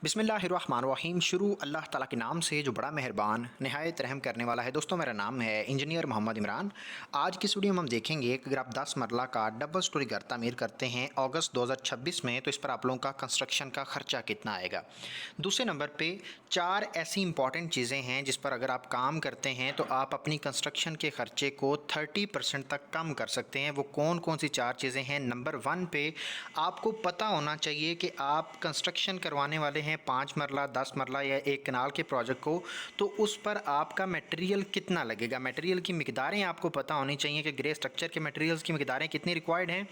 बिस्मिल्लाहिर्रहमानिर्रहीम। शुरू अल्लाह ताला के नाम से जो बड़ा मेहरबान नहायत रहम करने वाला है। दोस्तों, मेरा नाम है इंजीनियर मोहम्मद इमरान। आज की इस वीडियो में हम देखेंगे कि अगर आप 10 मरला का डबल स्टोरी घर तामीर करते हैं अगस्त 2026 में, तो इस पर आप लोगों का कंस्ट्रक्शन का ख़र्चा कितना आएगा। दूसरे नंबर पे 4 ऐसी इंपॉर्टेंट चीज़ें हैं जिस पर अगर आप काम करते हैं तो आप अपनी कंस्ट्रक्शन के ख़र्चे को 30% तक कम कर सकते हैं। वो कौन कौन सी 4 चीज़ें हैं। नंबर 1 पे आपको पता होना चाहिए कि आप कंस्ट्रक्शन करवाने वाले हैं 5 मरला, 10 मरला या 1 कनाल के प्रोजेक्ट को, तो उस पर आपका मटेरियल कितना लगेगा। मटेरियल की मिकदारें आपको पता होनी चाहिए कि ग्रे स्ट्रक्चर के मटेरियल्स की मिकदारें कितनी रिक्वायर्ड हैं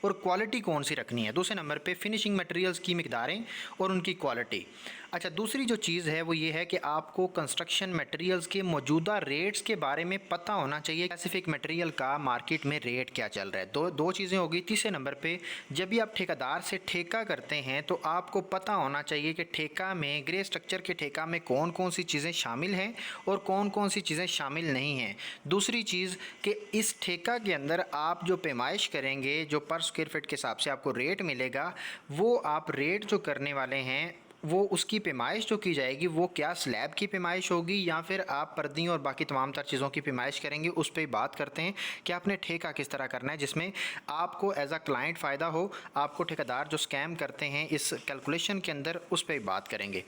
और क्वालिटी कौन सी रखनी है। दूसरे नंबर पे फिनिशिंग मटेरियल्स की मिकदारें और उनकी क्वालिटी। अच्छा, दूसरी जो चीज़ है वो ये है कि आपको कंस्ट्रक्शन मटेरियल्स के मौजूदा रेट्स के बारे में पता होना चाहिए। स्पेसिफिक मटेरियल का मार्केट में रेट क्या चल रहा है। दो चीज़ें होगी। तीसरे नंबर पे जब भी आप ठेकेदार से ठेका करते हैं तो आपको पता होना चाहिए कि ठेका में, ग्रे स्ट्रक्चर के ठेका में कौन कौन सी चीज़ें शामिल हैं और कौन कौन सी चीज़ें शामिल नहीं हैं। दूसरी चीज़ कि इस ठेका के अंदर आप जो पैमाइश करेंगे, जो पर स्क्वायर फीट के हिसाब से आपको रेट मिलेगा, वो आप रेट जो करने वाले हैं वो उसकी पैमाइश जो की जाएगी वो क्या स्लैब की पैमाइश होगी या फिर आप पर्दियों और बाकी तमाम तर चीज़ों की पैमाइश करेंगे। उस पर बात करते हैं कि आपने ठेका किस तरह करना है जिसमें आपको एज अ क्लाइंट फ़ायदा हो। आपको ठेकेदार जो स्कैम करते हैं इस कैलकुलेशन के अंदर, उस पर बात करेंगे।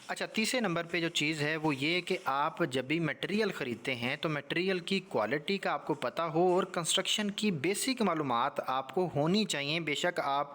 अच्छा, तीसरे नंबर पे जो चीज़ है वो ये कि आप जब भी मटेरियल ख़रीदते हैं तो मटेरियल की क्वालिटी का आपको पता हो और कंस्ट्रक्शन की बेसिक मालूमात आपको होनी चाहिए। बेशक आप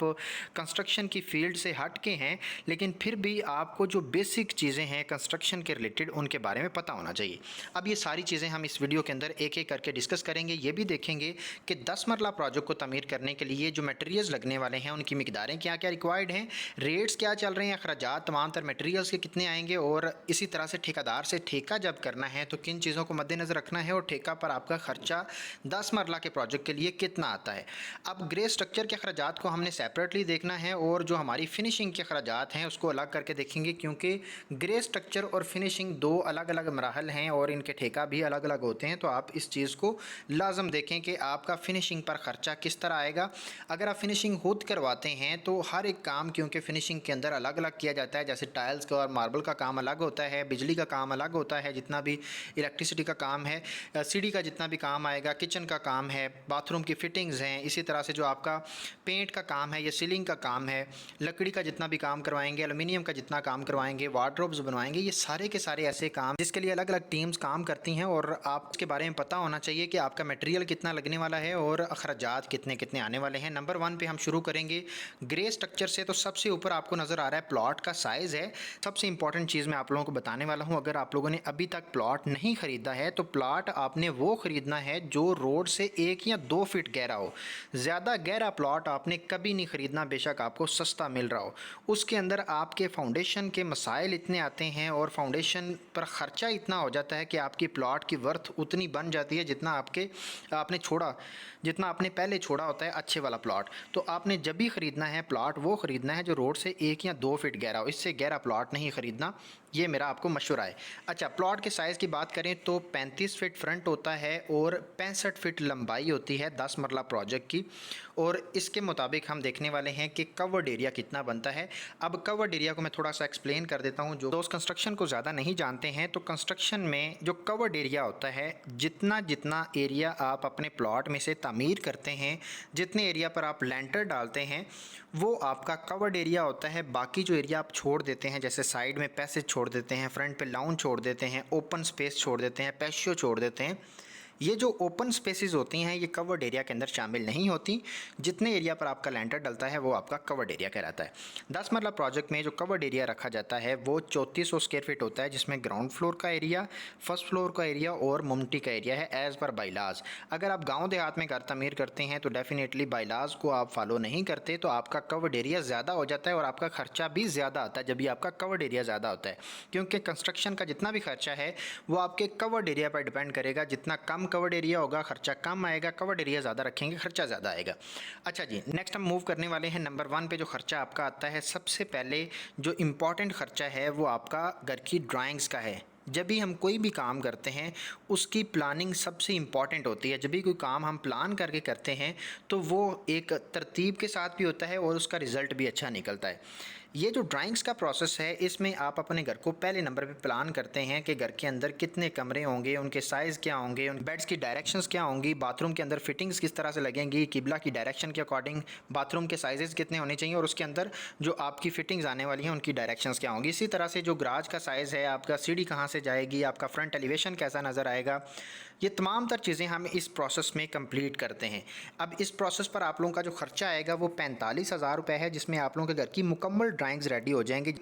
कंस्ट्रक्शन की फील्ड से हट के हैं, लेकिन फिर भी आपको जो बेसिक चीज़ें हैं कंस्ट्रक्शन के रिलेटेड उनके बारे में पता होना चाहिए। अब ये सारी चीज़ें हम इस वीडियो के अंदर एक एक करके डिस्कस करेंगे। ये भी देखेंगे कि 10 मरला प्रोजेक्ट को तमीर करने के लिए जो मटेरियल्स लगने वाले हैं उनकी मिकदारें क्या क्या रिक्वायर्ड हैं, रेट्स क्या चल रहे हैं, अखराजात तमाम तर मटेरियल्स के कितने आएंगे, और इसी तरह से ठेकेदार से ठेका जब करना है तो किन चीज़ों को मद्देनज़र रखना है और ठेका पर आपका ख़र्चा 10 मरला के प्रोजेक्ट के लिए कितना आता है। अब ग्रे स्ट्रक्चर के अखराजात को हमने सेपरेटली देखना है और जो हमारी फिनिशिंग के अखराजात हैं उसको अलग करके देखेंगे, क्योंकि ग्रे स्ट्रक्चर और फिनिशिंग दो अलग अलग मराहल हैं और इनके ठेका भी अलग अलग होते हैं। तो आप इस चीज़ को लाजम देखें कि आपका फिनिशिंग पर ख़र्चा किस तरह आएगा। अगर आप फिनिशिंग खुद करवाते हैं तो हर एक काम, क्योंकि फिनिशिंग के अंदर अलग अलग किया जाता है, जैसे टाइल्स का और मार्बल का काम अलग होता है, बिजली का काम अलग होता है, जितना भी इलेक्ट्रिसिटी का काम है, सीढ़ी का जितना भी काम आएगा, किचन का काम है, बाथरूम की फिटिंग्स हैं, इसी तरह से जो आपका पेंट का काम है या सीलिंग का काम है, लकड़ी का जितना भी काम करवाएंगे, एलुमिनियम का जितना काम करवाएंगे, वार्डरोब्स बनवाएंगे, ये सारे के सारे ऐसे काम जिसके लिए अलग अलग टीम्स काम करती हैं और आप उसके बारे में पता होना चाहिए कि आपका मटेरियल कितना लगने वाला है और अखराजात कितने कितने आने वाले हैं। नंबर 1 पे हम शुरू करेंगे ग्रे स्ट्रक्चर से। तो सबसे ऊपर आपको नज़र आ रहा है प्लॉट का साइज़ है। सबसे इंपॉर्टेंट चीज़ मैं आप लोगों को बताने वाला हूँ। अगर आप लोगों ने अभी तक प्लॉट नहीं ख़रीदा है तो प्लॉट आपने वो ख़रीदना है जो रोड से 1 या 2 फीट गहरा हो। ज़्यादा गहरा प्लॉट आपने कभी नहीं ख़रीदना, बेशक आपको सस्ता मिल रहा हो। उसके अंदर आपके फाउंडेशन के मसाइल इतने आते हैं और फाउंडेशन पर ख़र्चा इतना हो जाता है कि आपकी प्लॉट की वर्थ उतनी बन जाती है जितना जितना आपने पहले छोड़ा होता है अच्छे वाला प्लॉट। तो आपने जब भी ख़रीदना है प्लॉट वो ख़रीदना है जो रोड से 1 या 2 फीट गहरा हो। इससे गहरा प्लॉट नहीं ख़रीदना, ये मेरा आपको मशवरा है। अच्छा, प्लॉट के साइज़ की बात करें तो 35 फीट फ्रंट होता है और 65 फीट लंबाई होती है 10 मरला प्रोजेक्ट की। और इसके मुताबिक हम देखने वाले हैं कि कवर्ड एरिया कितना बनता है। अब कवर्ड एरिया को मैं थोड़ा सा एक्सप्लेन कर देता हूँ। जो दोस्त कंस्ट्रक्शन को ज़्यादा नहीं जानते हैं तो कंस्ट्रक्शन में जो कवर्ड एरिया होता है, जितना जितना एरिया आप अपने प्लॉट में से तामीर करते हैं, जितने एरिया पर आप लेंटर डालते हैं, वो आपका कवर्ड एरिया होता है। बाकी जो एरिया आप छोड़ देते हैं, जैसे साइड में पैसेज छोड़ देते हैं, फ्रंट पे लाउंज छोड़ देते हैं, ओपन स्पेस छोड़ देते हैं, पैशियो छोड़ देते हैं, ये जो ओपन स्पेसेस होती हैं ये कवर्ड एरिया के अंदर शामिल नहीं होती। जितने एरिया पर आपका लेंटर डलता है वो आपका कवर्ड एरिया कहलाता है। 10 मरला प्रोजेक्ट में जो कवर्ड एरिया रखा जाता है वो 3400 स्क्वायर फीट होता है, जिसमें ग्राउंड फ्लोर का एरिया, फर्स्ट फ्लोर का एरिया और मुमटी का एरिया है एज़ पर बाईलाज। अगर आप गाँव देहात में घर तमीर करते हैं तो डेफिनेटली बाईलाज को आप फॉलो नहीं करते तो आपका कवर्ड एरिया ज़्यादा हो जाता है और आपका खर्चा भी ज़्यादा आता है जब भी आपका कवर्ड एरिया ज़्यादा होता है, क्योंकि कंस्ट्रक्शन का जितना भी खर्चा है वो आपके कवर्ड एरिया पर डिपेंड करेगा। जितना कम कवर्ड एरिया होगा खर्चा कम आएगा, कवर्ड एरिया ज़्यादा रखेंगे खर्चा ज़्यादा आएगा। अच्छा जी, नेक्स्ट हम मूव करने वाले हैं नंबर 1 पे जो खर्चा आपका आता है। सबसे पहले जो इम्पॉर्टेंट खर्चा है वो आपका घर की ड्राइंग्स का है। जब भी हम कोई भी काम करते हैं उसकी प्लानिंग सबसे इम्पॉर्टेंट होती है। जब भी कोई काम हम प्लान करके करते हैं तो वो एक तरतीब के साथ भी होता है और उसका रिज़ल्ट भी अच्छा निकलता है। ये जो ड्राइंग्स का प्रोसेस है, इसमें आप अपने घर को पहले नंबर पे प्लान करते हैं कि घर के अंदर कितने कमरे होंगे, उनके साइज़ क्या होंगे, उन बेड्स की डायरेक्शंस क्या होंगी, बाथरूम के अंदर फिटिंग्स किस तरह से लगेंगी, किबला की डायरेक्शन के अकॉर्डिंग बाथरूम के साइजेस कितने होने चाहिए और उसके अंदर जो आपकी फिटिंग्स आने वाली हैं उनकी डायरेक्शंस क्या होंगी। इसी तरह से जो गराज का साइज़ है, आपका सीढ़ी कहाँ से जाएगी, आपका फ्रंट एलिवेशन कैसा नज़र आएगा, ये तमाम तर चीज़ें हम इस प्रोसेस में कंप्लीट करते हैं। अब इस प्रोसेस पर आप लोगों का जो खर्चा आएगा वो 45,000 रुपये है, जिसमें आप लोगों के घर की मुकम्मल ड्राइंग्स रेडी हो जाएंगी,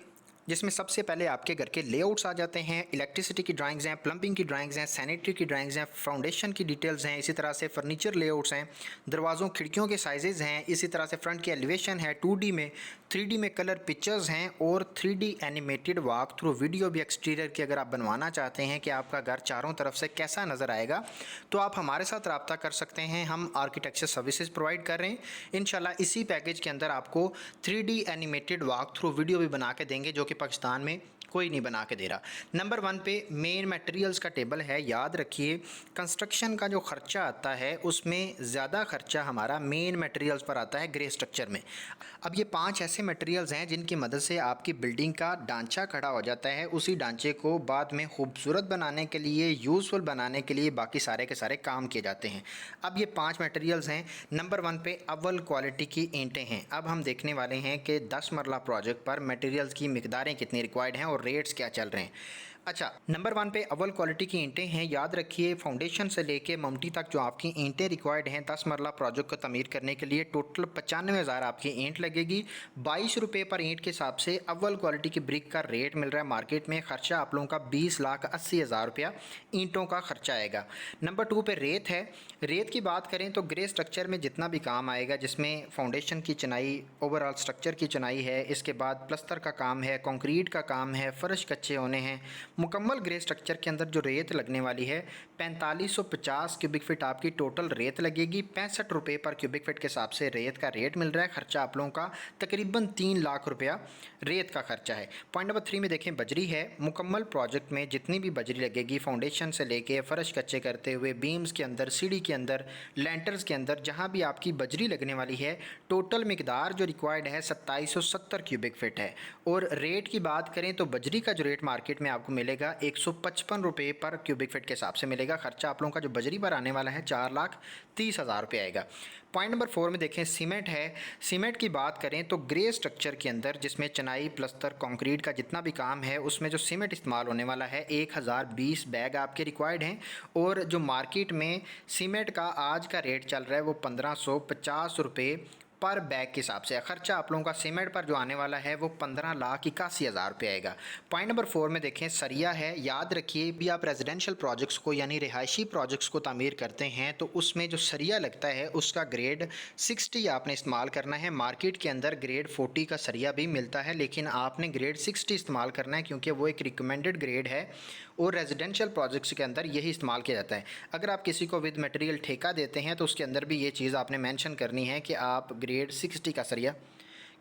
जिसमें सबसे पहले आपके घर के लेआउट्स आ जाते हैं, इलेक्ट्रिसिटी की ड्राइंग्स हैं, प्लम्बिंग की ड्राइंग्स हैं, सैनिटरी की ड्राइंग्स हैं, फाउंडेशन की डिटेल्स हैं, इसी तरह से फर्नीचर लेआउट्स हैं, दरवाज़ों खिड़कियों के साइजेज़ हैं, इसी तरह से फ्रंट की एलिवेशन है, 2D में 3D में कलर पिक्चर्स हैं और 3D animated walk through video भी एक्सटीरियर की अगर आप बनवाना चाहते हैं कि आपका घर चारों तरफ से कैसा नज़र आएगा, तो आप हमारे साथ रब्ता कर सकते हैं। हम आर्किटेक्चर सर्विसेज प्रोवाइड कर रहे हैं। इंशाल्लाह इसी पैकेज के अंदर आपको 3D animated walk through video भी बना के देंगे, जो कि पाकिस्तान में कोई नहीं बना के दे रहा। नंबर 1 पे मेन मटेरियल्स का टेबल है। याद रखिए, कंस्ट्रक्शन का जो खर्चा आता है उसमें ज़्यादा खर्चा हमारा मेन मटेरियल्स पर आता है, ग्रे स्ट्रक्चर में। अब ये 5 ऐसे मटेरियल्स हैं जिनकी मदद से आपकी बिल्डिंग का ढांचा खड़ा हो जाता है। उसी ढांचे को बाद में खूबसूरत बनाने के लिए, यूज़फुल बनाने के लिए बाकी सारे के सारे काम किए जाते हैं। अब ये 5 मटेरियल्स हैं। नंबर 1 पे अव्वल क्वालिटी की ईंटें हैं। अब हम देखने वाले हैं कि 10 मरला प्रोजेक्ट पर मटेरियल्स की मिकदारें कितनी रिक्वायर्ड हैं और रेट्स क्या चल रहे हैं। अच्छा, नंबर 1 पे अव्वल क्वालिटी की ईंटें हैं। याद रखिए, फाउंडेशन से लेके ममटी तक जो आपकी ईंटें रिक्वायर्ड हैं 10 मरला प्रोजेक्ट को तमीर करने के लिए, टोटल 95,000 आपकी ईंट लगेगी। 22 रुपये पर ईंट के हिसाब से अव्वल क्वालिटी की ब्रिक का रेट मिल रहा है मार्केट में। खर्चा आप लोगों का 20,80,000 रुपया ईंटों का खर्चा आएगा। नंबर 2 पे रेत है। रेत की बात करें तो ग्रे स्ट्रक्चर में जितना भी काम आएगा, जिसमें फाउंडेशन की चिनाई, ओवरऑल स्ट्रक्चर की चिनाई है, इसके बाद प्लस्तर का काम है, कंक्रीट का काम है, फर्श कच्चे होने हैं, मुकम्मल ग्रे स्ट्रक्चर के अंदर जो रेत लगने वाली है 4550 क्यूबिक फीट आपकी टोटल रेत लगेगी। 65 रुपये पर क्यूबिक फीट के हिसाब से रेत का रेट मिल रहा है। खर्चा आप लोगों का तकरीबन 3 लाख रुपया रेत का खर्चा है। पॉइंट नंबर 3 में देखें, बजरी है। मुकम्मल प्रोजेक्ट में जितनी भी बजरी लगेगी, फाउंडेशन से लेके फर्श कच्चे करते हुए, बीम्स के अंदर, सीढ़ी के अंदर, लैंटर्स के अंदर, जहाँ भी आपकी बजरी लगने वाली है, टोटल मिकदार जो रिक्वायर्ड है 2770 क्यूबिक फीट है। और रेट की बात करें तो बजरी का जो रेट मार्केट में आपको मिलेगा 155 रुपये पर क्यूबिक फीट के हिसाब से मिलेगा। खर्चा आप लोगों का जो बजरी पर आने वाला है 4,30,000 रुपये आएगा। पॉइंट नंबर 4 में देखें, सीमेंट है। सीमेंट की बात करें तो ग्रे स्ट्रक्चर के अंदर जिसमें चनाई, प्लस्तर, कंक्रीट का जितना भी काम है, उसमें जो सीमेंट इस्तेमाल होने वाला है 1020 बैग आपके रिक्वायर्ड हैं। और जो मार्केट में सीमेंट का आज का रेट चल रहा है वो 1550 रुपये पर बैग के हिसाब से। खर्चा आप लोगों का सीमेंट पर जो आने वाला है वो 15,81,000 रुपये आएगा। पॉइंट नंबर 4 में देखें, सरिया है। याद रखिए, भी आप रेजिडेंशियल प्रोजेक्ट्स को यानी रिहायशी प्रोजेक्ट्स को तामीर करते हैं तो उसमें जो सरिया लगता है उसका ग्रेड 60 आपने इस्तेमाल करना है। मार्केट के अंदर ग्रेड 40 का सरिया भी मिलता है, लेकिन आपने ग्रेड 60 इस्तेमाल करना है क्योंकि वो एक रिकमेंडेड ग्रेड है और रेजिडेंशियल प्रोजेक्ट्स के अंदर यही इस्तेमाल किया जाता है। अगर आप किसी को विद मटेरियल ठेका देते हैं तो उसके अंदर भी ये चीज़ आपने मेंशन करनी है कि आप ग्रेड 60 का सरिया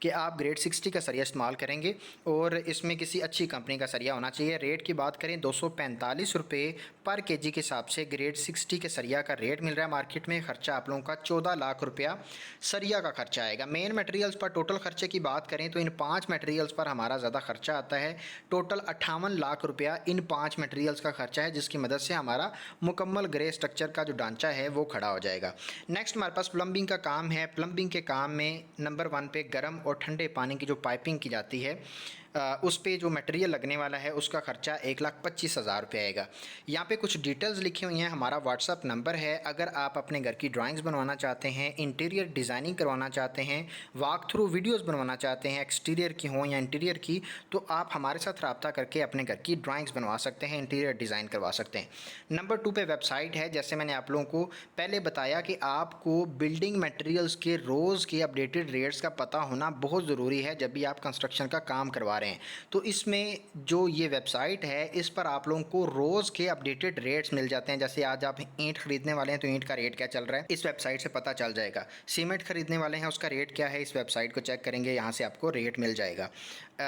ग्रेड 60 का सरिया इस्तेमाल करेंगे और इसमें किसी अच्छी कंपनी का सरिया होना चाहिए। रेट की बात करें 245 रुपये पर केजी के हिसाब से ग्रेड 60 के सरिया का रेट मिल रहा है मार्केट में। खर्चा आप लोगों का 14 लाख रुपया सरिया का खर्चा आएगा। मेन मटेरियल्स पर टोटल खर्चे की बात करें तो इन 5 मटेरियल्स पर हमारा ज़्यादा खर्चा आता है। टोटल 58 लाख रुपया इन 5 मटेरियल्स का खर्चा है, जिसकी मदद से हमारा मुकम्मल ग्रे स्ट्रक्चर का जो ढांचा है वो खड़ा हो जाएगा। नेक्स्ट हमारे पास प्लम्बिंग का काम है। प्लम्बिंग के काम में नंबर 1 पे गर्म और ठंडे पानी की जो पाइपिंग की जाती है उस पे जो मटेरियल लगने वाला है उसका खर्चा 1,25,000 रुपये आएगा। यहाँ पे कुछ डिटेल्स लिखी हुई हैं। हमारा व्हाट्सअप नंबर है। अगर आप अपने घर की ड्राइंग्स बनवाना चाहते हैं, इंटीरियर डिज़ाइनिंग करवाना चाहते हैं, वॉक थ्रू वीडियोज़ बनवाना चाहते हैं, एक्सटीरियर की हों या इंटीरियर की, तो आप हमारे साथ रब्ता करके अपने घर की ड्राइंग्स बनवा सकते हैं, इंटीरियर डिज़ाइन करवा सकते हैं। नंबर 2 पे वेबसाइट है। जैसे मैंने आप लोगों को पहले बताया कि आपको बिल्डिंग मटेरियल्स के रोज़ के अपडेटेड रेट्स का पता होना बहुत ज़रूरी है जब भी आप कंस्ट्रक्शन का काम करवा रहे हैं। तो इसमें जो ये वेबसाइट है इस पर आप लोगों को रोज़ के अपडेटेड रेट्स मिल जाते हैं। जैसे आज आप ईंट खरीदने वाले हैं तो ईंट का रेट क्या चल रहा है इस वेबसाइट से पता चल जाएगा। सीमेंट खरीदने वाले हैं उसका रेट क्या है, इस वेबसाइट को चेक करेंगे, यहाँ से आपको रेट मिल जाएगा।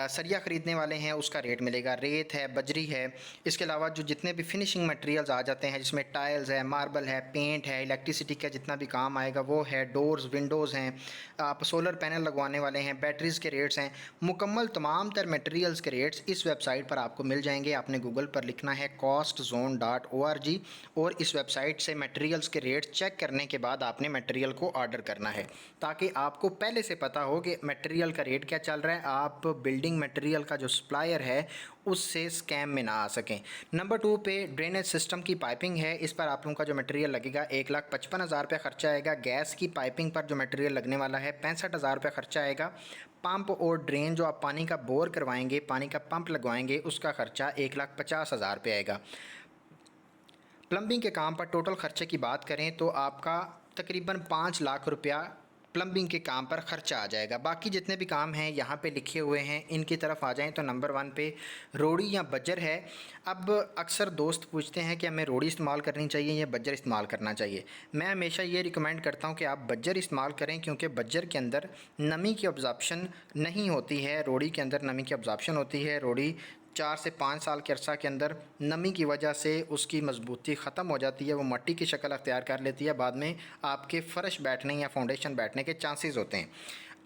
सरिया ख़रीदने वाले हैं उसका रेट मिलेगा, रेत है, बजरी है, इसके अलावा जो जितने भी फिनिशिंग मटेरियल्स आ जाते हैं जिसमें टाइल्स है, मार्बल है, पेंट है, इलेक्ट्रिसिटी का जितना भी काम आएगा वो है, डोर्स, विंडोज़ हैं, आप सोलर पैनल लगवाने वाले हैं, बैटरीज़ के रेट्स हैं, मुकम्मल तमाम तर मटेरियल्स के रेट्स इस वेबसाइट पर आपको मिल जाएंगे। आपने गूगल पर लिखना है costzone.org और इस वेबसाइट से मटेरियल्स के रेट्स चेक करने के बाद आपने मटेरियल को ऑर्डर करना है, ताकि आपको पहले से पता हो कि मटेरियल का रेट क्या चल रहा है, आप बिल्डिंग मटेरियल का जो सप्लायर है उससे स्कैम में ना आ सकें। नंबर 2 पे ड्रेनेज सिस्टम की पाइपिंग है, इस पर आप लोगों का जो मटेरियल लगेगा 1,55,000 रुपये खर्चा आएगा। गैस की पाइपिंग पर जो मटेरियल लगने वाला है 65,000 रुपये खर्चा आएगा। पंप और ड्रेन जो आप पानी का बोर करवाएंगे, पानी का पंप लगवाएंगे, उसका खर्चा 1,50,000 रुपये आएगा। प्लम्बिंग के काम पर टोटल खर्चे की बात करें तो आपका तकरीबन 5 लाख रुपया प्लम्बिंग के काम पर ख़र्चा आ जाएगा। बाकी जितने भी काम हैं यहाँ पे लिखे हुए हैं, इनकी तरफ आ जाएं तो नंबर 1 पे रोड़ी या बज्जर है। अब अक्सर दोस्त पूछते हैं कि हमें रोड़ी इस्तेमाल करनी चाहिए या बज्जर इस्तेमाल करना चाहिए। मैं हमेशा ये रिकमेंड करता हूँ कि आप बज्जर इस्तेमाल करें, क्योंकि बज्जर के अंदर नमी की ऑब्जॉर्प्शन नहीं होती है, रोड़ी के अंदर नमी की ऑब्जॉर्प्शन होती है। रोड़ी 4 से 5 साल के अरसा के अंदर नमी की वजह से उसकी मजबूती ख़त्म हो जाती है, वो मट्टी की शक्ल अख्तियार कर लेती है, बाद में आपके फ़र्श बैठने या फाउंडेशन बैठने के चांसेस होते हैं।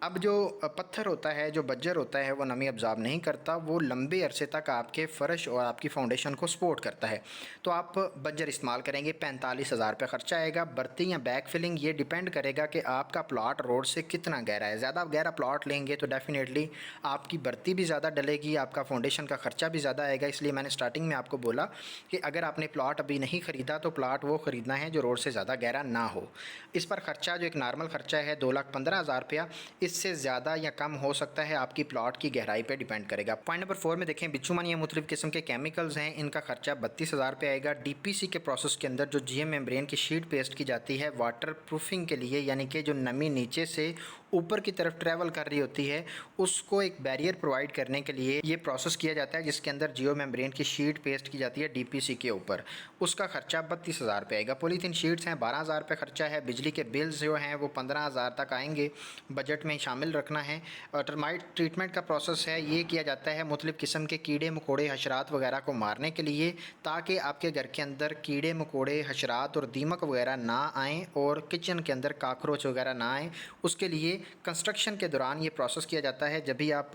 अब जो पत्थर होता है, जो बज्जर होता है, वो नमी अब्ज़ॉर्ब नहीं करता, वो लंबे अरसे तक आपके फ़र्श और आपकी फाउंडेशन को सपोर्ट करता है। तो आप बज्जर इस्तेमाल करेंगे, 45,000 रुपये खर्चा आएगा। बर्ती या बैक फिलिंग ये डिपेंड करेगा कि आपका प्लॉट रोड से कितना गहरा है। ज़्यादा गहरा प्लॉट लेंगे तो डेफ़िनेटली आपकी बर्ती भी ज़्यादा डलेगी, आपका फाउंडेशन का खर्चा भी ज़्यादा आएगा। इसलिए मैंने स्टार्टिंग में आपको बोला कि अगर आपने प्लॉट अभी नहीं ख़रीदा तो प्लॉट वो ख़रीदना है जो रोड से ज़्यादा गहरा ना हो। इस पर ख़र्चा जो एक नॉर्मल ख़र्चा है 2,15,000 रुपया, इससे ज़्यादा या कम हो सकता है, आपकी प्लॉट की गहराई पे डिपेंड करेगा। पॉइंट नंबर 4 में देखें, बिचुमन या मुख्तलिफ किस्म के केमिकल्स हैं, इनका खर्चा 32,000 रुपये आएगा। डीपीसी के प्रोसेस के अंदर जो जीएम मेम्ब्रेन की शीट पेस्ट की जाती है वाटर प्रूफिंग के लिए, यानी कि जो नमी नीचे से ऊपर की तरफ ट्रैवल कर रही होती है उसको एक बैरियर प्रोवाइड करने के लिए ये प्रोसेस किया जाता है, जिसके अंदर जियो मेम्ब्रेन की शीट पेस्ट की जाती है डीपीसी के ऊपर। उसका खर्चा 32,000 रुपये आएगा। पॉलीथीन शीट्स हैं, 12,000 रुपये खर्चा है। बिजली के बिल्स जो हैं वो 15,000 तक आएंगे, बजट में शामिल रखना है। और टर्माइट ट्रीटमेंट का प्रोसेस है, ये किया जाता है मुख्तलिफ़ किस्म के कीड़े मकोड़े हशरात वगैरह को मारने के लिए, ताकि आपके घर के अंदर कीड़े मकोड़े हशरात और दीमक वगैरह ना आएँ और किचन के अंदर काकरोच वगैरह ना आएँ। उसके लिए कंस्ट्रक्शन के दौरान ये प्रोसेस किया जाता है। जब भी आप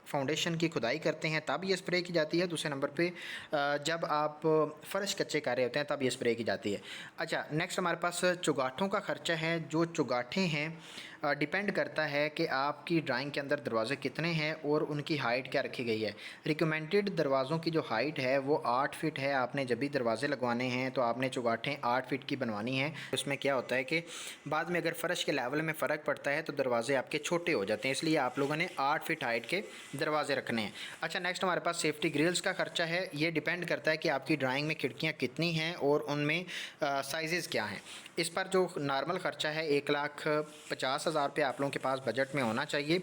फाउंडेशन की खुदाई करते हैं तब ये स्प्रे की जाती है। दूसरे नंबर पे जब आप फ़र्श कच्चे कर रहे होते हैं तब ये स्प्रे की जाती है। अच्छा, नेक्स्ट हमारे पास चुगाठों का ख़र्चा है। जो चुगाठें हैं डिपेंड करता है कि आपकी ड्राइंग के अंदर दरवाज़े कितने हैं और उनकी हाइट क्या रखी गई है। रिकमेंडेड दरवाज़ों की जो हाइट है वो 8 फीट है। आपने जब भी दरवाज़े लगवाने हैं तो आपने चुगाठें 8 फीट की बनवानी है। उसमें क्या होता है कि बाद में अगर फ़र्श के लेवल में फ़र्क पड़ता है तो दरवाज़े आपके छोटे हो जाते हैं, इसलिए आप लोगों ने 8 फीट हाइट के दरवाज़े रखने हैं। अच्छा, नेक्स्ट हमारे पास सेफ्टी ग्रिल्स का खर्चा है। ये डिपेंड करता है कि आपकी ड्राइंग में खिड़कियाँ कितनी हैं और उनमें साइज़ क्या हैं। इस पर जो नॉर्मल ख़र्चा है 1,50,000 रुपये आप लोगों के पास बजट में होना चाहिए।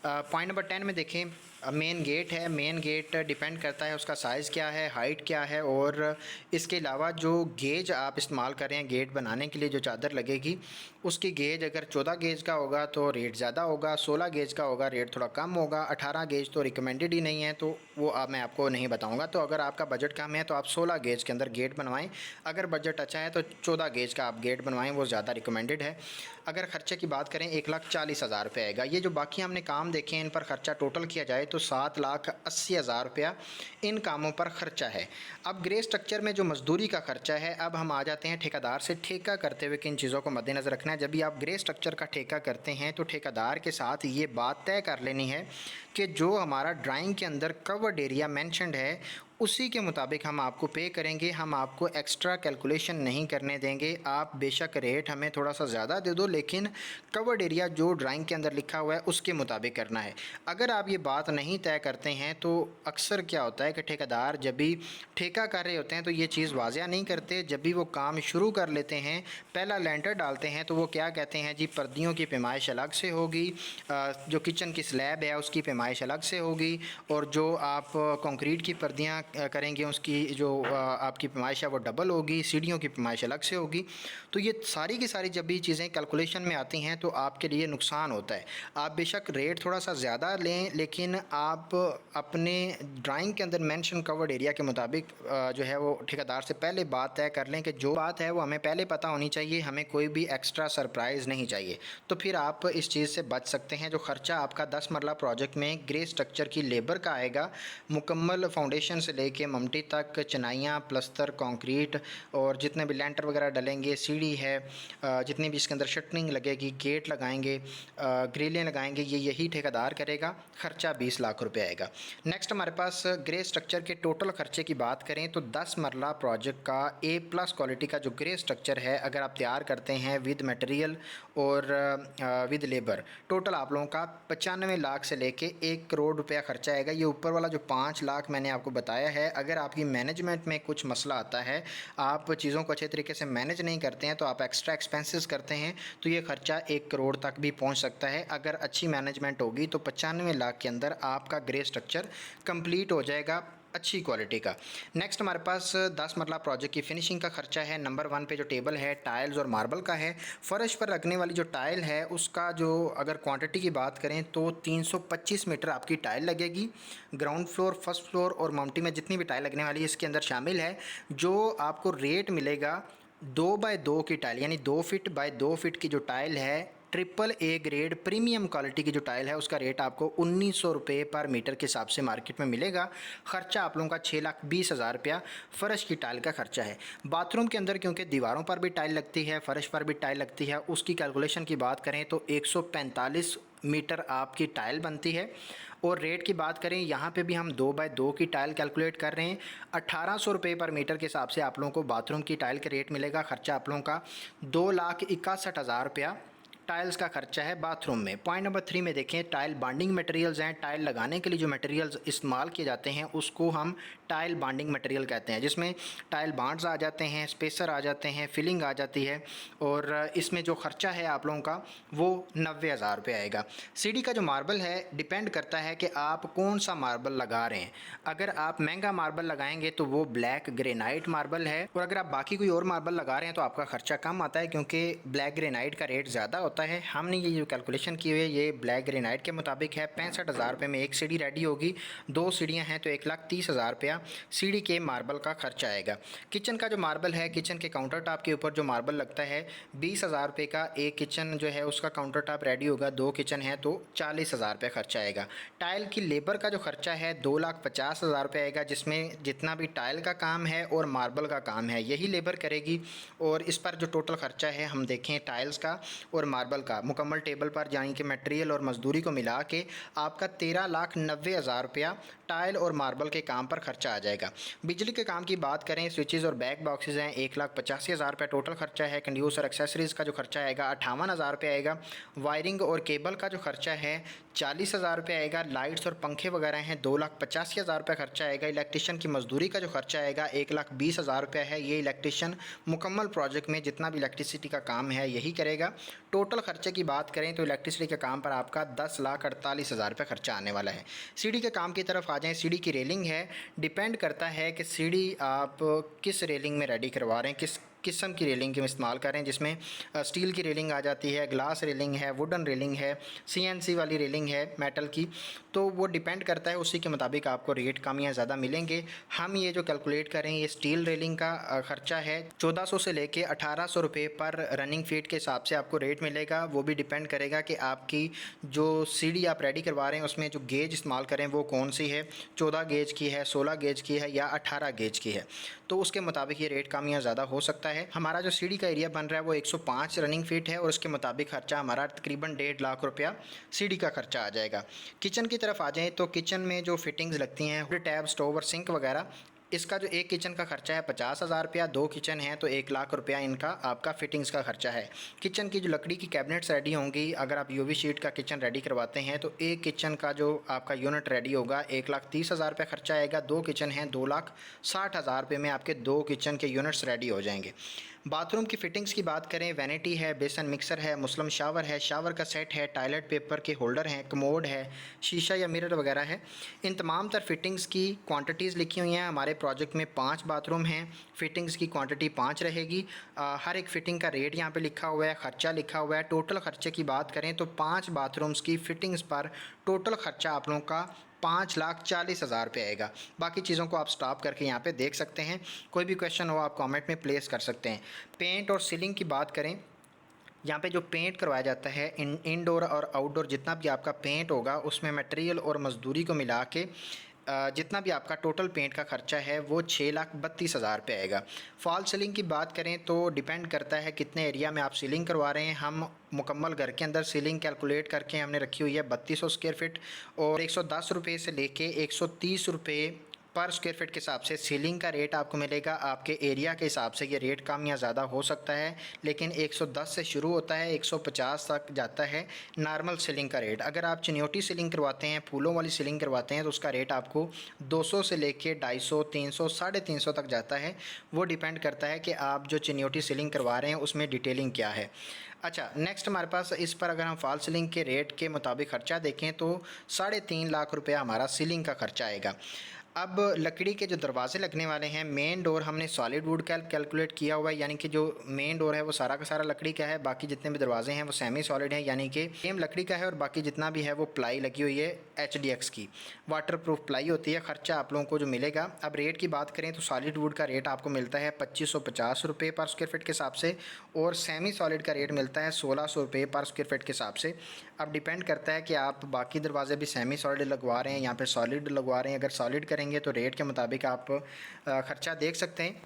पॉइंट नंबर 10 में देखें, मेन गेट है। मेन गेट डिपेंड करता है उसका साइज़ क्या है, हाइट क्या है, और इसके अलावा जो गेज आप इस्तेमाल कर रहे हैं गेट बनाने के लिए जो चादर लगेगी उसकी गेज अगर 14 गेज का होगा तो रेट ज़्यादा होगा, 16 गेज का होगा रेट थोड़ा कम होगा, 18 गेज तो रिकमेंडेड ही नहीं है तो वो मैं आपको नहीं बताऊँगा। तो अगर आपका बजट कम है तो आप 16 गेज के अंदर गेट बनवाएँ। अगर बजट अच्छा है तो 14 गेज का आप गेट बनवाएँ, वो ज़्यादा रिकमेंडेड है। अगर ख़र्चे की बात करें 1,40,000 रुपये आएगा। ये जो बाकी हमने काम देखे हैं इन पर ख़र्चा टोटल किया जाए तो 7,80,000 रुपया इन कामों पर ख़र्चा है। अब ग्रे स्ट्रक्चर में जो मजदूरी का ख़र्चा है, अब हम आ जाते हैं ठेकेदार से। ठेका करते हुए किन चीज़ों को मद्देनज़र रखना है। जब भी आप ग्रे स्ट्रक्चर का ठेका करते हैं तो ठेकेदार के साथ ये बात तय कर लेनी है कि जो हमारा ड्राइंग के अंदर कवर्ड एरिया मेंशन्ड है उसी के मुताबिक हम आपको पे करेंगे। हम आपको एक्स्ट्रा कैलकुलेशन नहीं करने देंगे। आप बेशक रेट हमें थोड़ा सा ज़्यादा दे दो, लेकिन कवर्ड एरिया जो ड्राइंग के अंदर लिखा हुआ है उसके मुताबिक करना है। अगर आप ये बात नहीं तय करते हैं तो अक्सर क्या होता है कि ठेकेदार जब भी ठेका कर रहे होते हैं तो ये चीज़ वाज़िया नहीं करते। जब भी वो काम शुरू कर लेते हैं, पहला लेंटर डालते हैं, तो वो क्या कहते हैं जी पर्दियों की पैमाइश अलग से होगी, जो किचन की स्लैब है उसकी पैमाइश अलग से होगी, और जो आप कंक्रीट की पर्दियाँ करेंगे उसकी जो आपकी पैमाइश है वो डबल होगी, सीढ़ियों की पैमाइश अलग से होगी। तो ये सारी की सारी जब भी चीज़ें कैलकुलेशन में आती हैं तो आपके लिए नुकसान होता है। आप बेशक रेट थोड़ा सा ज़्यादा लें, लेकिन आप अपने ड्राइंग के अंदर मेंशन कवर्ड एरिया के मुताबिक जो है वो ठेकेदार से पहले बात तय कर लें कि जो बात है वो हमें पहले पता होनी चाहिए, हमें कोई भी एक्स्ट्रा सरप्राइज़ नहीं चाहिए। तो फिर आप इस चीज़ से बच सकते हैं। जो खर्चा आपका 10 मरला प्रोजेक्ट में ग्रे स्ट्रक्चर की लेबर का आएगा, मुकम्मल फाउंडेशन से लेके ममटी तक, चिनाइयाँ, प्लस्तर, कंक्रीट और जितने भी लेंटर वगैरह डलेंगे, सीढ़ी है, जितनी भी इसके अंदर शटरिंग लगेगी, गेट लगाएंगे, ग्रिलें लगाएंगे, ये यही ठेकेदार करेगा। खर्चा 20 लाख रुपए आएगा। नेक्स्ट हमारे पास ग्रे स्ट्रक्चर के टोटल खर्चे की बात करें तो 10 मरला प्रोजेक्ट का A+ क्वालिटी का जो ग्रे स्ट्रक्चर है, अगर आप तैयार करते हैं विद मटेरियल और विद लेबर, टोटल आप लोगों का 95 लाख से लेके 1 करोड़ रुपया खर्चा आएगा। ये ऊपर वाला जो 5 लाख मैंने आपको बताया है, अगर आपकी मैनेजमेंट में कुछ मसला आता है, आप चीज़ों को अच्छे तरीके से मैनेज नहीं करते हैं, तो आप एक्स्ट्रा एक्सपेंसेस करते हैं, तो ये खर्चा 1 करोड़ तक भी पहुंच सकता है। अगर अच्छी मैनेजमेंट होगी तो 95 लाख के अंदर आपका ग्रे स्ट्रक्चर कंप्लीट हो जाएगा, अच्छी क्वालिटी का। नेक्स्ट हमारे पास 10 मरला प्रोजेक्ट की फिनिशिंग का खर्चा है। नंबर 1 पे जो टेबल है टाइल्स और मार्बल का है। फर्श पर रखने वाली जो टाइल है उसका जो अगर क्वांटिटी की बात करें तो 325 मीटर आपकी टाइल लगेगी। ग्राउंड फ्लोर, फर्स्ट फ्लोर और माउंटी में जितनी भी टाइल लगने वाली है इसके अंदर शामिल है। जो आपको रेट मिलेगा 2x2 की टाइल, यानी 2 फीट बाय 2 फीट की जो टाइल है, AAA ग्रेड प्रीमियम क्वालिटी की जो टाइल है उसका रेट आपको 1900 रुपये पर मीटर के हिसाब से मार्केट में मिलेगा। खर्चा आप लोगों का 6,20,000 रुपया फ़र्श की टाइल का खर्चा है। बाथरूम के अंदर क्योंकि दीवारों पर भी टाइल लगती है, फ़र्श पर भी टाइल लगती है, उसकी कैलकुलेशन की बात करें तो 145 मीटर आपकी टाइल बनती है। और रेट की बात करें यहाँ पे भी हम 2x2 की टाइल कैलकुलेट कर रहे हैं। 1800 रुपये पर मीटर के हिसाब से आप लोगों को बाथरूम की टाइल का रेट मिलेगा। खर्चा आप लोगों का 2,61,000 रुपया टाइल्स का खर्चा है बाथरूम में। पॉइंट नंबर 3 में देखें, टाइल बॉन्डिंग मटेरियल्स हैं। टाइल लगाने के लिए जो मटेरियल्स इस्तेमाल किए जाते हैं उसको हम टाइल बॉन्डिंग मटेरियल कहते हैं, जिसमें टाइल बॉन्ड्स आ जाते हैं, स्पेसर आ जाते हैं, फिलिंग आ जाती है। और इसमें जो खर्चा है आप लोगों का वो 90,000 रुपये आएगा। सीढ़ी का जो मार्बल है डिपेंड करता है कि आप कौन सा मार्बल लगा रहे हैं। अगर आप महंगा मार्बल लगाएंगे तो वो ब्लैक ग्रेनाइट मार्बल है, और अगर आप बाकी कोई और मार्बल लगा रहे हैं तो आपका खर्चा कम आता है, क्योंकि ब्लैक ग्रेनाइट का रेट ज़्यादा होता है। हमने ये जो कैलकुलेशन की हुई है ये ब्लैक ग्रेनाइट के मुताबिक है। 65,000 रुपये में एक सीढ़ी रेडी होगी। 2 सीढ़ियाँ हैं तो 1,30,000 रुपया सीढ़ी के मार्बल का खर्चा आएगा। किचन का जो मार्बल है, किचन के काउंटर टॉप के ऊपर जो मार्बल लगता है, 20,000 रुपये का एक किचन जो है उसका काउंटर टॉप रेडी होगा। 2 किचन है तो 40,000 रुपये खर्चा आएगा। टाइल की लेबर का जो खर्चा है 2,50,000 रुपये आएगा, जिसमें जितना भी टाइल का काम है और मार्बल का काम है यही लेबर करेगी। और इस पर जो टोटल खर्चा है हम देखें टाइल्स का और मार्बल का मुकम्मल टेबल पर यानी कि मटेरियल और मजदूरी को मिला के आपका 13,90,000 रुपया टाइल और मार्बल के काम पर खर्चा आ जाएगा। बिजली के काम की बात करें, स्विचेस और बैक बॉक्सेस हैं, 1,85,000 रुपये टोटल खर्चा है। कंड्यूस और एक्सेसरीज़ का जो खर्चा आएगा 58,000 रुपये आएगा। वायरिंग और केबल का जो खर्चा है 40,000 रुपये आएगा। लाइट्स और पंखे वगैरह हैं 2,85,000 रुपये खर्चा आएगा। इलेक्ट्रिशियन की मजदूरी का जो खर्चा आएगा 1,20,000 रुपये है। ये इलेक्ट्रिशियन मुकम्मल प्रोजेक्ट में जितना भी इलेक्ट्रिसिटी का काम है यही करेगा। टोटल खर्चे की बात करें तो इलेक्ट्रिसिटी के काम पर आपका 10,48,000 रुपये खर्चा आने वाला है। सीढ़ी के काम की तरफ आ जाएं। सीढ़ी की रेलिंग है, डिपेंड करता है कि सीढ़ी आप किस रेलिंग में रेडी करवा रहे हैं, किस किस्म की रेलिंग हम इस्तेमाल कर रहे हैं, जिसमें स्टील की रेलिंग आ जाती है, ग्लास रेलिंग है, वुडन रेलिंग है, CNC वाली रेलिंग है मेटल की। तो वो डिपेंड करता है, उसी के मुताबिक आपको रेट कम या ज़्यादा मिलेंगे। हम ये जो कैलकुलेट करें ये स्टील रेलिंग का खर्चा है 1400 से लेके 1800 रुपये पर रनिंग फीट के हिसाब से आपको रेट मिलेगा। वो भी डिपेंड करेगा कि आपकी जो सीढ़ी आप रेडी करवा रहे हैं उसमें जो गेज इस्तेमाल करें वो कौन सी है, 14 गेज की है, 16 गेज की है या 18 गेज की है। तो उसके मुताबिक ये रेट कम या ज़्यादा हो सकता है। हमारा जो सीढ़ी का एरिया बन रहा है वो 105 रनिंग फीट है और उसके मुताबिक खर्चा हमारा तकरीबन 1.5 लाख रुपया सीढ़ी का खर्चा आ जाएगा। किचन की तरफ आ जाएँ तो किचन में जो फिटिंग्स लगती हैं, टैब, स्टोव और सिंक वगैरह, इसका जो एक किचन का खर्चा है 50,000 रुपया। 2 किचन है तो 1 लाख रुपया इनका आपका फिटिंग्स का खर्चा है। किचन की जो लकड़ी की कैबिनेट्स रेडी होंगी, अगर आप UV शीट का किचन रेडी करवाते हैं तो एक किचन का जो आपका यूनिट रेडी होगा 1,30,000 रुपये खर्चा आएगा। 2 किचन हैं 2,60,000 रुपये में आपके 2 किचन के यूनिट्स रेडी हो जाएंगे। बाथरूम की फ़िटिंग्स की बात करें, वैनिटी है, बेसन मिक्सर है, मुस्लिम शावर है, शावर का सेट है, टॉयलेट पेपर के होल्डर हैं, कमोड है, शीशा या मिरर वगैरह है। इन तमाम तर फ़िटिंग्स की क्वांटिटीज़ लिखी हुई हैं। हमारे प्रोजेक्ट में 5 बाथरूम हैं, फ़िटिंग्स की क्वांटिटी 5 रहेगी। हर एक फ़िटिंग का रेट यहाँ पे लिखा हुआ है, ख़र्चा लिखा हुआ है। टोटल ख़र्चे की बात करें तो 5 बाथरूम्स की फ़िटिंग्स पर टोटल ख़र्चा आप लोगों का 5,40,000 रुपये आएगा। बाकी चीज़ों को आप स्टॉप करके यहाँ पे देख सकते हैं। कोई भी क्वेश्चन हो आप कमेंट में प्लेस कर सकते हैं। पेंट और सीलिंग की बात करें, यहाँ पे जो पेंट करवाया जाता है इनडोर और आउटडोर जितना भी आपका पेंट होगा उसमें मटेरियल और मजदूरी को मिला के जितना भी आपका टोटल पेंट का खर्चा है वो 6,32,000 रुपये आएगा। फॉल सीलिंग की बात करें तो डिपेंड करता है कितने एरिया में आप सीलिंग करवा रहे हैं। हम मुकम्मल घर के अंदर सीलिंग कैलकुलेट करके हमने रखी हुई है 3200 स्क्वायर फीट और 110 रुपये से लेके 130 रुपये पर स्क्वायर फीट के हिसाब से सीलिंग का रेट आपको मिलेगा। आपके एरिया के हिसाब से ये रेट कम या ज़्यादा हो सकता है, लेकिन 110 से शुरू होता है, 150 तक जाता है नॉर्मल सीलिंग का रेट। अगर आप चिन्योटी सीलिंग करवाते हैं, फूलों वाली सीलिंग करवाते हैं तो उसका रेट आपको 200 से लेके 250, 300, 350 तक जाता है। वो डिपेंड करता है कि आप जो चिन्योटी सीलिंग करवा रहे हैं उसमें डिटेलिंग क्या है। अच्छा, नेक्स्ट हमारे पास इस पर अगर हम फॉल सीलिंग के रेट के मुताबिक ख़र्चा देखें तो 3.5 लाख रुपया हमारा सीलिंग का ख़र्चा आएगा। अब लकड़ी के जो दरवाजे लगने वाले हैं, मेन डोर हमने सॉलिड वुड का कैलकुलेट किया हुआ है, यानी कि जो मेन डोर है वो सारा का सारा लकड़ी का है। बाकी जितने भी दरवाजे हैं वो सेमी सॉलिड हैं, यानी कि सेम लकड़ी का है और बाकी जितना भी है वो प्लाई लगी हुई है HDX की, वाटर प्रूफ प्लाई होती है। ख़र्चा आप लोगों को जो मिलेगा, अब रेट की बात करें तो सॉलिड वुड का रेट आपको मिलता है 2550 रुपये पर स्क्वायर फीट के हिसाब से और सेमी सॉलिड का रेट मिलता है 1600 रुपये पर स्क्वायर फीट के हिसाब से। अब डिपेंड करता है कि आप बाकी दरवाजे भी सेमी सॉलिड लगवा रहे हैं, यहाँ पे सॉलिड लगवा रहे हैं। अगर सॉलिड करेंगे तो रेट के मुताबिक आप ख़र्चा देख सकते हैं।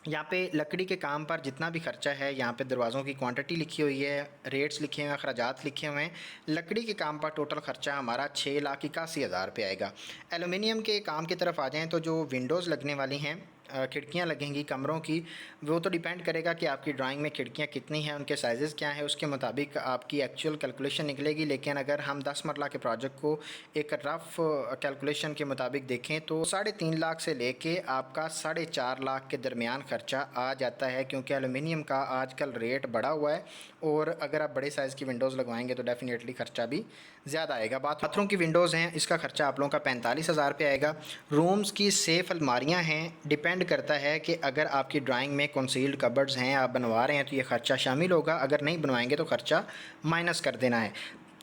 यहाँ पे लकड़ी के काम पर जितना भी खर्चा है, यहाँ पे दरवाज़ों की क्वांटिटी लिखी हुई है, रेट्स लिखे हुए हैं, अखराजात लिखे हुए हैं। लकड़ी के काम पर टोटल खर्चा हमारा 6,81,000 रुपये आएगा। एलुमिनियम के काम की तरफ आ जाएँ तो जो विंडोज़ लगने वाली हैं, खिड़कियाँ लगेंगी कमरों की, वो तो डिपेंड करेगा कि आपकी ड्राइंग में खिड़कियाँ कितनी हैं, उनके साइज़ क्या हैं, उसके मुताबिक आपकी एक्चुअल कैलकुलेशन निकलेगी। लेकिन अगर हम 10 मरला के प्रोजेक्ट को एक रफ़ कैलकुलेशन के मुताबिक देखें तो 3.5 लाख से लेके आपका 4.5 लाख के दरमियान ख़र्चा आ जाता है, क्योंकि एलुमिनियम का आजकल रेट बढ़ा हुआ है और अगर आप बड़े साइज़ की विंडोज़ लगवाएंगे तो डेफ़िनेटली ख़र्चा भी ज़्यादा आएगा। बाथरूम की विंडोज़ हैं, इसका ख़र्चा आप लोगों का 45,000 रुपये आएगा। रूम्स की सेफ़ अलमारियाँ हैं, डिपेंड करता है कि अगर आपकी ड्राइंग में कंसील्ड कबर्ड्स हैं, आप बनवा रहे हैं तो ये ख़र्चा शामिल होगा, अगर नहीं बनवाएंगे तो ख़र्चा माइनस कर देना है।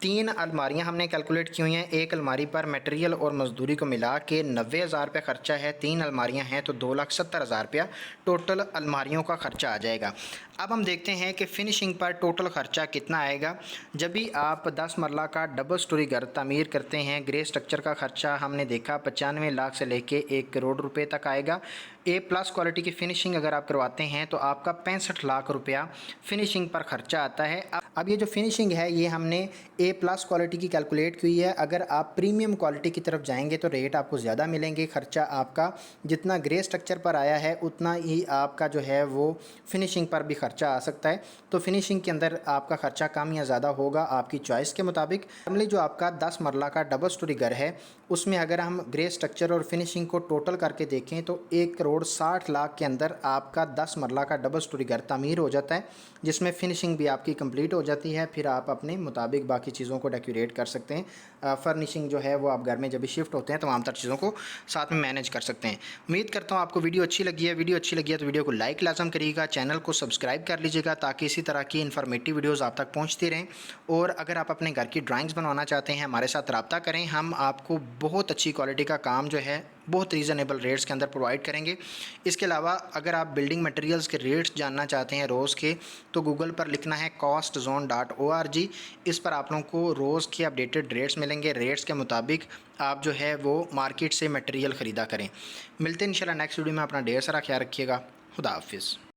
3 अलमारियाँ हमने कैलकुलेट की हुई हैं। एक अलमारी पर मटेरियल और मजदूरी को मिला के 90,000 रुपये ख़र्चा है। 3 अलमारियाँ हैं तो 2,70,000 रुपया टोटल अलमारियों का ख़र्चा आ जाएगा। अब हम देखते हैं कि फ़िनिशिंग पर टोटल ख़र्चा कितना आएगा। जब भी आप 10 मरला का डबल स्टोरी घर तामीर करते हैं, ग्रे स्ट्रक्चर का ख़र्चा हमने देखा 95 लाख से लेके 1 करोड़ रुपए तक आएगा। A+ क्वालिटी की फ़िनिशिंग अगर आप करवाते हैं तो आपका 65 लाख रुपया फ़िनिशिंग पर ख़र्चा आता है। अब ये जो फ़िनिशिंग है ये हमने A+ क्वालिटी की कैलकुलेट की है। अगर आप प्रीमियम क्वालिटी की तरफ जाएंगे तो रेट आपको ज़्यादा मिलेंगे। ख़र्चा आपका जितना ग्रे स्ट्रक्चर पर आया है उतना ही आपका जो है वो फ़िनिशिंग पर भी ख़र्चा आ सकता है। तो फिनिशिंग के अंदर आपका ख़र्चा कम या ज़्यादा होगा आपकी चॉइस के मुताबिक। नॉर्मली जो आपका 10 मरला का डबल स्टोरी घर है उसमें अगर हम ग्रे स्ट्रक्चर और फिनिशिंग को टोटल करके देखें तो 1,60,00,000 के अंदर आपका 10 मरला का डबल स्टोरी घर तामीर हो जाता है, जिसमें फिनिशिंग भी आपकी कंप्लीट हो जाती है। फिर आप अपने मुताबिक बाकी चीज़ों को डेकोरेट कर सकते हैं। फर्निशिंग जो है वो आप घर में जब भी शिफ्ट होते हैं तमाम तर चीज़ों को साथ में मैनेज कर सकते हैं। उम्मीद करता हूँ आपको वीडियो अच्छी लगी है। वीडियो अच्छी लगी है तो वीडियो को लाइक लाजम करिएगा, चैनल को सब्सक्राइब कर लीजिएगा ताकि इसी तरह की इन्फॉर्मेटिव वीडियोज़ आप तक पहुँचती रहें। और अगर आप अपने घर की ड्राइंग्स बनवाना चाहते हैं हमारे साथ रब्ता करें, हम आपको बहुत अच्छी क्वालिटी का काम जो है बहुत रीज़नेबल रेट्स के अंदर प्रोवाइड करेंगे। इसके अलावा अगर आप बिल्डिंग मटेरियल्स के रेट्स जानना चाहते हैं रोज़ के, तो गूगल पर लिखना है costzone.org। इस पर आप लोगों को रोज़ के अपडेटेड रेट्स मिलेंगे। रेट्स के मुताबिक आप जो है वो मार्केट से मटेरियल ख़रीदा करें। मिलते हैं इंशाल्लाह नेक्स्ट वीडियो में। अपना ढेर सारा ख्याल रखिएगा। खुदा हाफिज़।